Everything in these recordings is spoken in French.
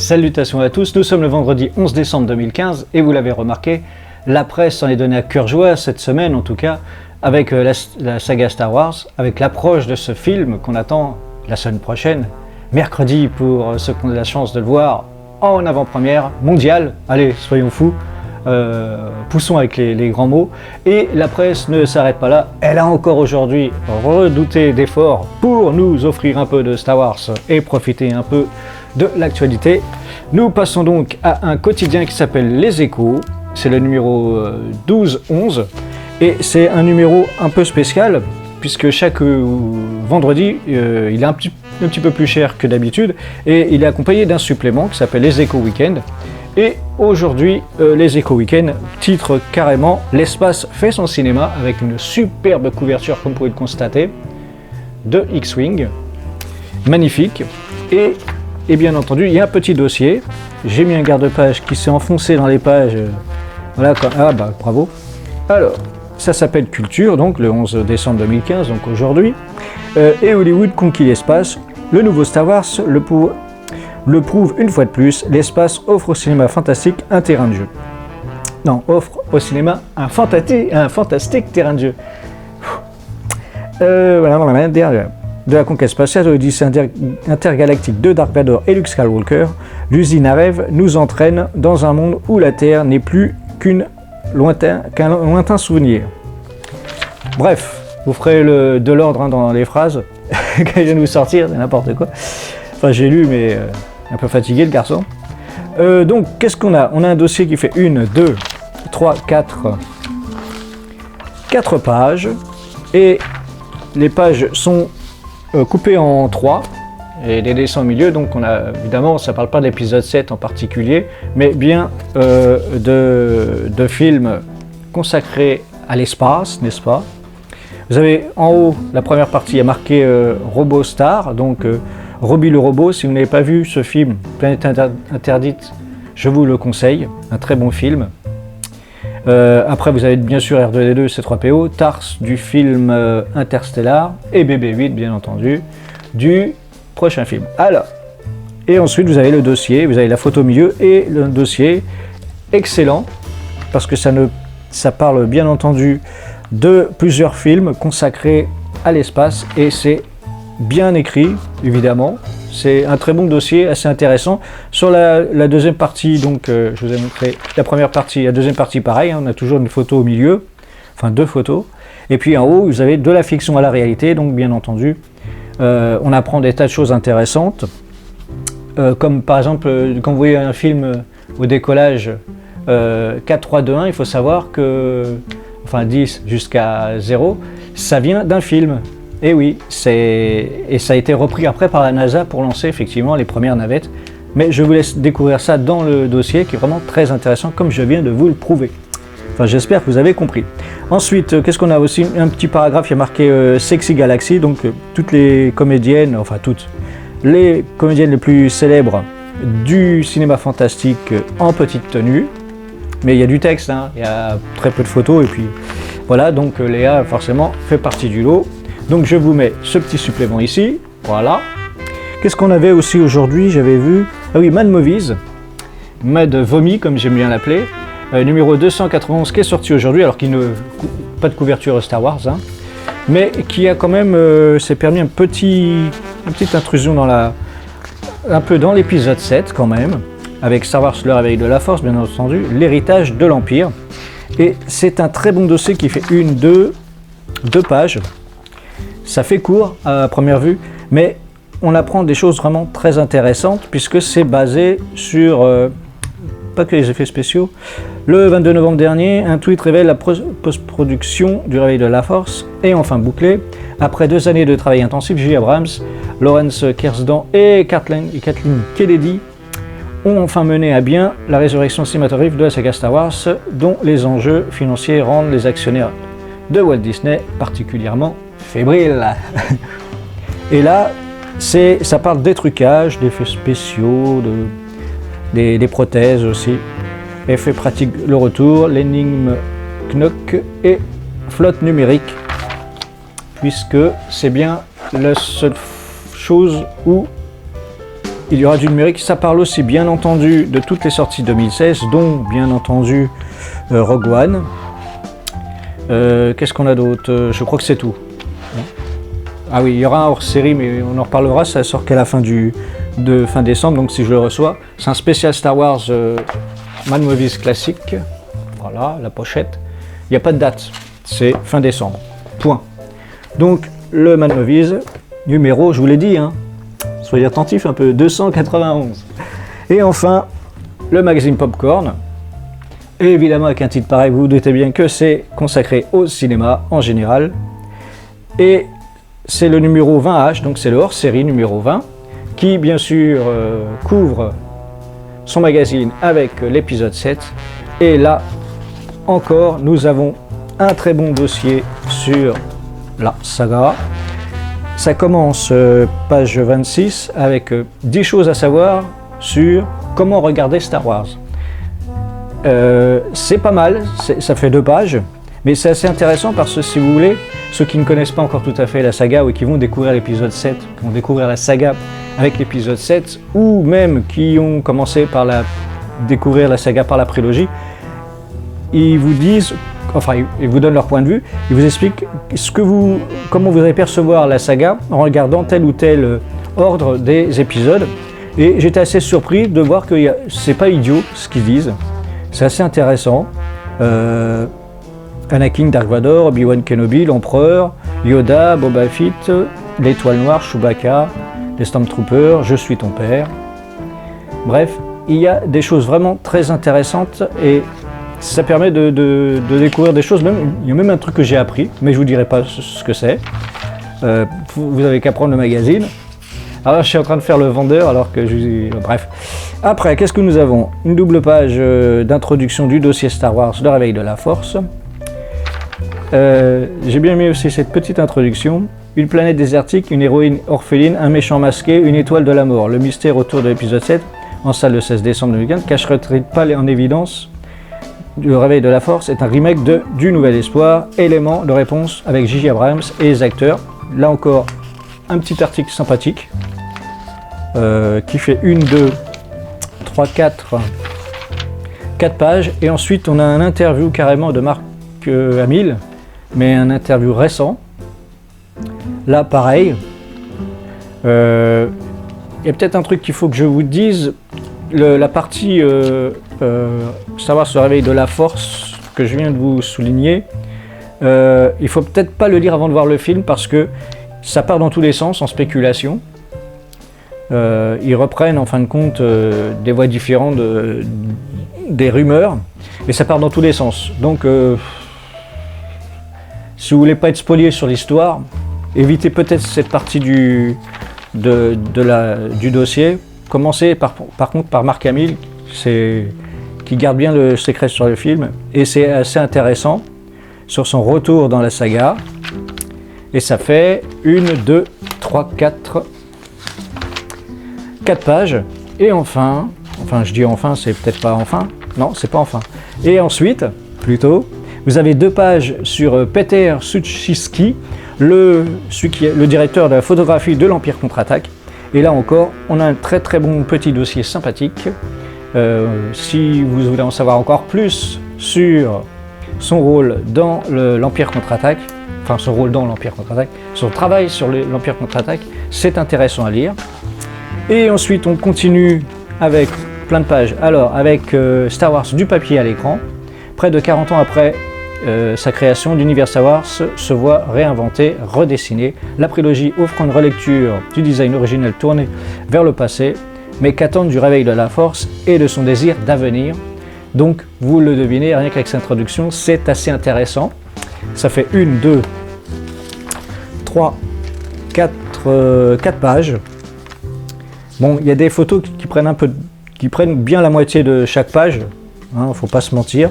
Salutations à tous, nous sommes le vendredi 11 décembre 2015 et vous l'avez remarqué, la presse s'en est donnée à cœur joie cette semaine en tout cas, avec la saga Star Wars, avec l'approche de ce film qu'on attend la semaine prochaine, mercredi pour ceux qui ont la chance de le voir en avant-première mondiale, allez soyons fous, poussons avec les grands mots, et la presse ne s'arrête pas là, elle a encore aujourd'hui redouté d'efforts pour nous offrir un peu de Star Wars et profiter un peu de l'actualité. Nous passons donc à un quotidien qui s'appelle Les Échos, c'est le numéro 12-11, et c'est un numéro un peu spécial, puisque chaque vendredi, il est un petit peu plus cher que d'habitude, et il est accompagné d'un supplément qui s'appelle Les Échos Week-end. Et aujourd'hui, Les Échos Week-end titre carrément « L'espace fait son cinéma » avec une superbe couverture, comme vous pouvez le constater, de X-Wing, magnifique. Et bien entendu, il y a un petit dossier. J'ai mis un garde-page qui s'est enfoncé dans les pages. Voilà, bravo. Alors, ça s'appelle Culture, donc le 11 décembre 2015, donc aujourd'hui. Et Hollywood conquit l'espace. Le nouveau Star Wars le prouve une fois de plus. L'espace offre au cinéma fantastique un terrain de jeu. Non, offre au cinéma un fantastique terrain de jeu. Voilà, derrière. De la conquête spatiale de l'Odyssée intergalactique de Dark Vador et Luke Skywalker, l'usine à rêve nous entraîne dans un monde où la Terre n'est plus qu'un lointain souvenir. Bref, vous ferez de l'ordre dans les phrases, quand je viens de vous sortir, c'est n'importe quoi. Enfin, j'ai lu, mais un peu fatigué le garçon. Donc, qu'est-ce qu'on a? On a un dossier qui fait 1, 2, 3, 4 pages, et les pages sont coupé en 3 et des dessins au milieu, donc on a évidemment, ça parle pas d'épisode 7 en particulier, mais bien de films consacrés à l'espace, n'est-ce pas? Vous avez en haut, la première partie, il y a marqué Robot Star, donc Robbie le robot. Si vous n'avez pas vu ce film, Planète interdite, je vous le conseille, un très bon film. Après vous avez bien sûr R2D2, C3PO, Tars du film Interstellar et BB-8 bien entendu du prochain film. Alors, et ensuite vous avez le dossier, vous avez la photo au milieu et le dossier excellent parce que ça parle bien entendu de plusieurs films consacrés à l'espace et c'est bien écrit évidemment. C'est un très bon dossier, assez intéressant. Sur la deuxième partie, donc je vous ai montré la première partie, la deuxième partie pareil, on a toujours une photo au milieu, enfin 2 photos. Et puis en haut, vous avez de la fiction à la réalité, donc bien entendu, on apprend des tas de choses intéressantes. Comme par exemple, quand vous voyez un film au décollage 4, 3, 2, 1, il faut savoir que, enfin 10 jusqu'à 0, ça vient d'un film. Et oui, et ça a été repris après par la NASA pour lancer effectivement les premières navettes. Mais je vous laisse découvrir ça dans le dossier qui est vraiment très intéressant comme je viens de vous le prouver. Enfin, j'espère que vous avez compris. Ensuite, qu'est-ce qu'on a aussi? Un petit paragraphe qui a marqué Sexy Galaxy, donc toutes les comédiennes, enfin toutes les comédiennes les plus célèbres du cinéma fantastique en petite tenue. Mais il y a du texte, hein, il y a très peu de photos et puis voilà, donc Léa forcément fait partie du lot. Donc je vous mets ce petit supplément ici, voilà. Qu'est-ce qu'on avait aussi aujourd'hui? J'avais vu, ah oui, Mad Movies, Mad Vomi comme j'aime bien l'appeler, numéro 291 qui est sorti aujourd'hui, alors qu'il n'a pas de couverture Star Wars, hein, mais qui a quand même s'est permis une petite intrusion un peu dans l'épisode 7 quand même, avec Star Wars le réveil de la force, bien entendu, l'héritage de l'Empire. Et c'est un très bon dossier qui fait 2 pages. Ça fait court à première vue, mais on apprend des choses vraiment très intéressantes puisque c'est basé sur, pas que les effets spéciaux. Le 22 novembre dernier, un tweet révèle la post-production du Réveil de la Force et enfin bouclé. Après 2 années de travail intensif, J. Abrams, Lawrence Kasdan et Kathleen Kennedy ont enfin mené à bien la résurrection cinématographique de la saga Star Wars, dont les enjeux financiers rendent les actionnaires de Walt Disney particulièrement fébrile. Et là, ça parle des trucages, d'effets spéciaux, des prothèses aussi. Effets pratiques, le retour, l'énigme Knock et flotte numérique. Puisque c'est bien la seule chose où il y aura du numérique. Ça parle aussi bien entendu de toutes les sorties 2016, dont bien entendu Rogue One. Qu'est-ce qu'on a d'autre? Je crois que c'est tout. Ah oui, il y aura un hors-série, mais on en reparlera, ça sort qu'à la fin fin décembre, donc si je le reçois. C'est un spécial Star Wars Man Movies classique. Voilà, la pochette. Il n'y a pas de date, c'est fin décembre. Point. Donc, le Man Movies, numéro, je vous l'ai dit, hein, soyez attentifs un peu, 291. Et enfin, le magazine Popcorn. Et évidemment, avec un titre pareil, vous vous doutez bien que c'est consacré au cinéma en général. Et c'est le numéro 20H, donc c'est le hors-série numéro 20, qui bien sûr couvre son magazine avec l'épisode 7. Et là encore, nous avons un très bon dossier sur la saga. Ça commence page 26 avec 10 choses à savoir sur comment regarder Star Wars. C'est pas mal, ça fait 2 pages, mais c'est assez intéressant parce que si vous voulez, ceux qui ne connaissent pas encore tout à fait la saga ou qui vont découvrir l'épisode 7, qui vont découvrir la saga avec l'épisode 7, ou même qui ont commencé par découvrir la saga par la prélogie, ils vous disent, enfin ils vous donnent leur point de vue, ils vous expliquent comment vous allez percevoir la saga en regardant tel ou tel ordre des épisodes. Et j'étais assez surpris de voir que c'est pas idiot ce qu'ils disent, c'est assez intéressant. Anakin, Dark Vador, Obi-Wan Kenobi, l'Empereur, Yoda, Boba Fett, l'Étoile Noire, Chewbacca, les Stormtroopers, Je suis ton père. Bref, il y a des choses vraiment très intéressantes et ça permet de découvrir des choses. Il y a même un truc que j'ai appris, mais je vous dirai pas ce que c'est. Vous avez qu'à prendre le magazine. Alors je suis en train de faire le vendeur alors que bref. Après, qu'est-ce que nous avons? Une double page d'introduction du dossier Star Wars, le réveil de la Force. J'ai bien aimé aussi cette petite introduction. Une planète désertique, une héroïne orpheline, un méchant masqué, une étoile de la mort. Le mystère autour de l'épisode 7, en salle le 16 décembre 2015, cacherait pas en évidence. Le réveil de la Force est un remake du Nouvel Espoir. Élément de réponse avec J.J. Abrams et les acteurs. Là encore, un petit article sympathique qui fait 1, 2, 3, 4 pages. Et ensuite, on a un interview carrément de Marc Hamill, mais un interview récent. Là, pareil. Il y a peut-être un truc qu'il faut que je vous dise. La partie savoir ce réveil de la Force que je viens de vous souligner, il faut peut-être pas le lire avant de voir le film parce que ça part dans tous les sens en spéculation. Ils reprennent en fin de compte des voix différentes des rumeurs et ça part dans tous les sens. Donc si vous voulez pas être spolié sur l'histoire, évitez peut-être cette partie du dossier. Commencez par contre par Marc Hamill, qui garde bien le secret sur le film, et c'est assez intéressant sur son retour dans la saga. Et ça fait 1, 2, 3, 4 pages. Et enfin je dis enfin, c'est peut-être pas enfin, non c'est pas enfin. Et ensuite, plutôt, vous avez 2 pages sur Peter Suchitsky, le directeur de la photographie de l'Empire contre-attaque. Et là encore, on a un très très bon petit dossier sympathique. Si vous voulez en savoir encore plus sur son rôle dans l'Empire contre-attaque, enfin son rôle dans l'Empire contre-attaque, son travail sur l'Empire contre-attaque, c'est intéressant à lire. Et ensuite, on continue avec plein de pages. Alors, avec Star Wars du papier à l'écran, près de 40 ans après sa création, l'univers Star Wars se voit réinventé, redessiné. La prélogie offre une relecture du design originel tourné vers le passé, mais qu'attendre du réveil de la Force et de son désir d'avenir. Donc, vous le devinez, rien qu'avec cette introduction, c'est assez intéressant. Ça fait 1, 2, 3, 4 pages. Bon, il y a des photos qui prennent bien la moitié de chaque page, hein, faut pas se mentir.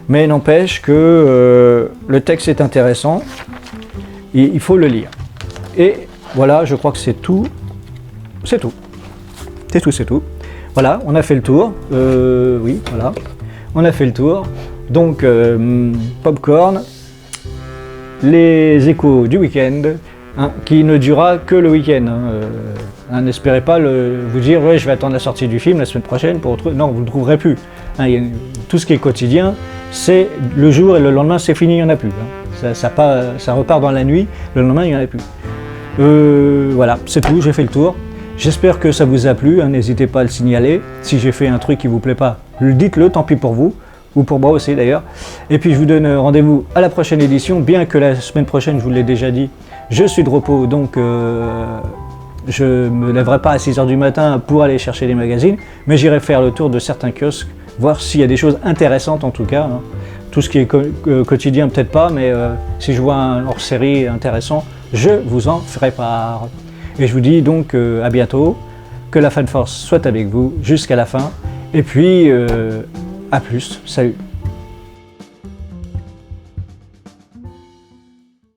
Mais n'empêche que le texte est intéressant, et il faut le lire. Et voilà, je crois que c'est tout. C'est tout. C'est tout. Voilà, on a fait le tour. Oui, voilà. On a fait le tour. Donc, Popcorn, les échos du week-end, hein, qui ne durera que le week-end. N'espérez pas vous dire ouais, je vais attendre la sortie du film la semaine prochaine pour retrouver. Non, vous ne le trouverez plus. Tout ce qui est quotidien, c'est le jour et le lendemain, c'est fini, il n'y en a plus. Ça repart dans la nuit, le lendemain, il n'y en a plus. Voilà, c'est tout, j'ai fait le tour. J'espère que ça vous a plu, n'hésitez pas à le signaler. Si j'ai fait un truc qui ne vous plaît pas, dites-le, tant pis pour vous, ou pour moi aussi d'ailleurs. Et puis je vous donne rendez-vous à la prochaine édition, bien que la semaine prochaine, je vous l'ai déjà dit, je suis de repos, donc je ne me lèverai pas à 6 h du matin pour aller chercher les magazines, mais j'irai faire le tour de certains kiosques, voir s'il y a des choses intéressantes en tout cas. Tout ce qui est quotidien, peut-être pas, mais si je vois un hors-série intéressant, je vous en ferai part. Et je vous dis donc à bientôt, que la Fan Force soit avec vous jusqu'à la fin, et puis à plus, salut.